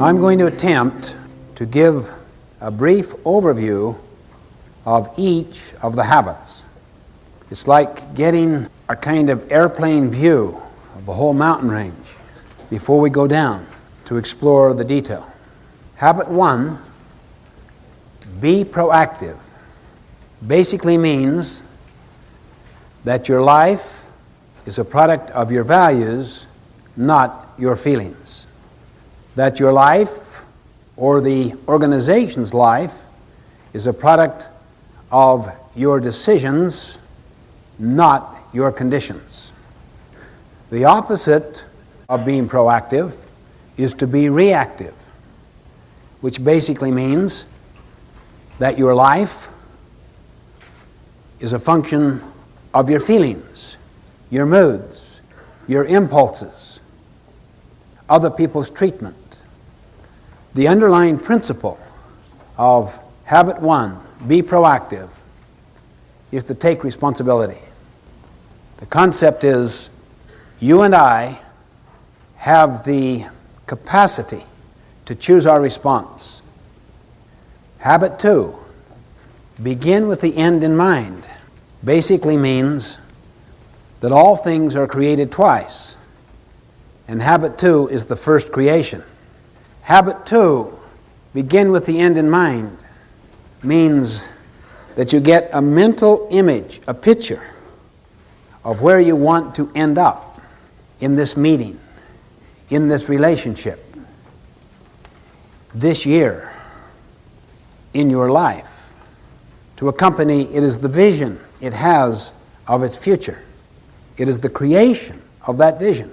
I'm going to attempt to give a brief overview of each of the habits. It's like getting a kind of airplane view of the whole mountain range before we go down to explore the detail. Habit 1, be proactive, basically means that your life is a product of your values, not your feelings. That your life, or the organization's life, is a product of your decisions, not your conditions. The opposite of being proactive is to be reactive, which basically means that your life is a function of your feelings, your moods, your impulses, other people's treatment. The underlying principle of habit 1, be proactive, is to take responsibility. The concept is you and I have the capacity to choose our response. Habit 2, begin with the end in mind, basically means that all things are created twice, and habit 2 is the first creation. Habit 2, begin with the end in mind, means that you get a mental image, a picture of where you want to end up in this meeting, in this relationship, this year, in your life. To a company, it is the vision it has of its future. It is the creation of that vision.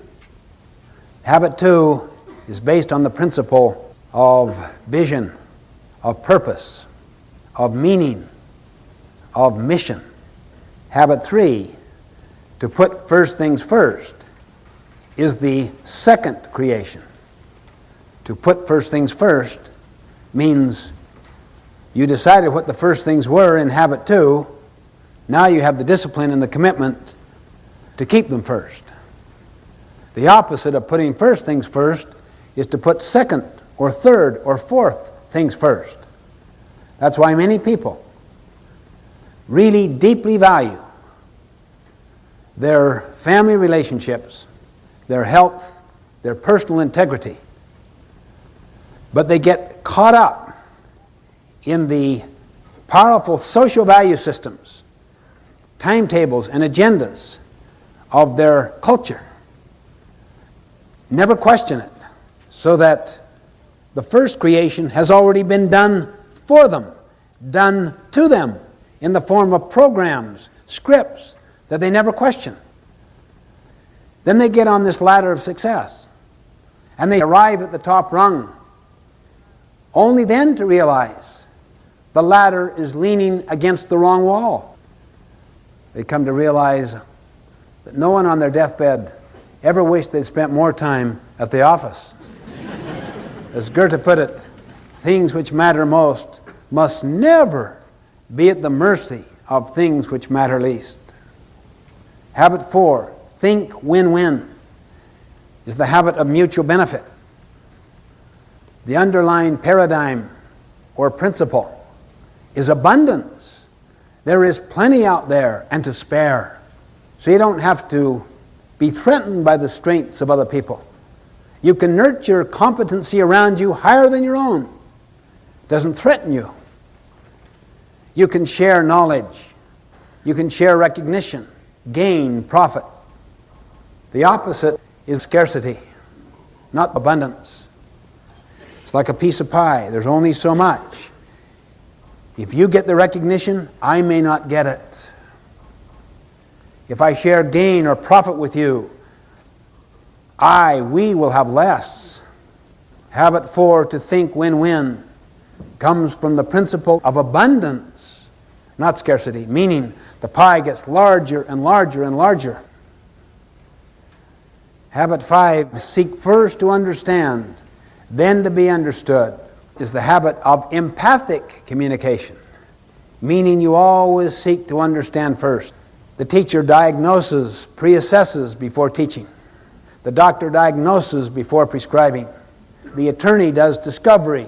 Habit 2 is based on the principle of vision, of purpose, of meaning, of mission. Habit 3, to put first things first, is the second creation. To put first things first means you decided what the first things were in habit 2. Now you have the discipline and the commitment to keep them first. The opposite of putting first things first is to put second or third or fourth things first. That's why many people really deeply value their family relationships, their health, their personal integrity. But they get caught up in the powerful social value systems, timetables, and agendas of their culture. Never question it, so that the first creation has already been done for them, done to them in the form of programs, scripts that they never question. Then they get on this ladder of success, and they arrive at the top rung, only then to realize the ladder is leaning against the wrong wall. They come to realize that no one on their deathbed ever wished they'd spent more time at the office. As Goethe put it, things which matter most must never be at the mercy of things which matter least. Habit 4, think win-win, is the habit of mutual benefit. The underlying paradigm or principle is abundance. There is plenty out there and to spare. So you don't have to be threatened by the strengths of other people. You can nurture competency around you higher than your own. It doesn't threaten you. You can share knowledge. You can share recognition, gain, profit. The opposite is scarcity, not abundance. It's like a piece of pie. There's only so much. If you get the recognition, I may not get it. If I share gain or profit with you, we will have less. Habit 4, to think win-win, comes from the principle of abundance, not scarcity, meaning the pie gets larger and larger and larger. Habit 5, seek first to understand, then to be understood, is the habit of empathic communication, meaning you always seek to understand first. The teacher diagnoses, pre-assesses before teaching. The doctor diagnoses before prescribing. the attorney does discovery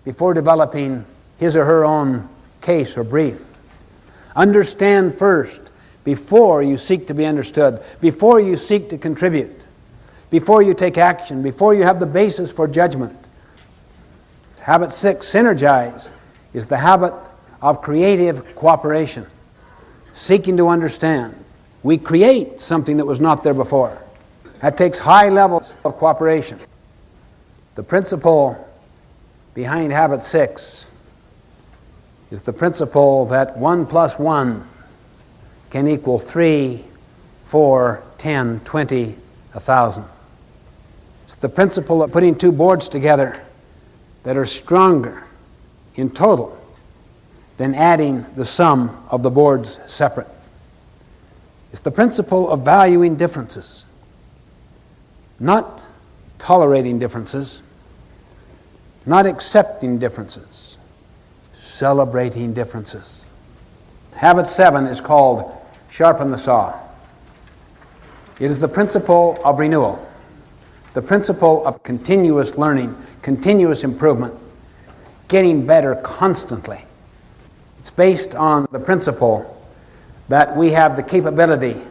before developing his or her own case or brief. Understand first before you seek to be understood, before you seek to contribute, before you take action, before you have the basis for judgment. Habit 6, synergize, is the habit of creative cooperation, seeking to understand. We create something that was not there before. That takes high levels of cooperation. The principle behind habit 6 is the principle that 1 plus 1 can equal 3, 4, 10, 20, 1,000. It's the principle of putting two boards together that are stronger in total than adding the sum of the boards separate. It's the principle of valuing differences, not tolerating differences, not accepting differences, celebrating differences. Habit 7 is called sharpen the saw. It is the principle of renewal, the principle of continuous learning, continuous improvement, getting better constantly. It's based on the principle that we have the capability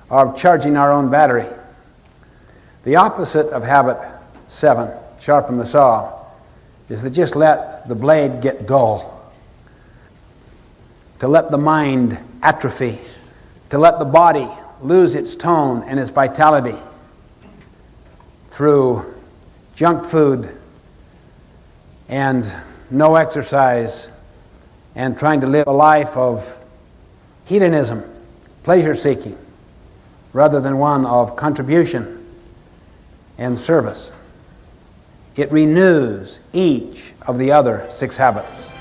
of charging our own battery. The opposite of habit 7, sharpen the saw, is to just let the blade get dull, to let the mind atrophy, to let the body lose its tone and its vitality through junk food and no exercise and trying to live a life of hedonism, pleasure-seeking, rather than one of contribution and service. It renews each of the other 6 habits.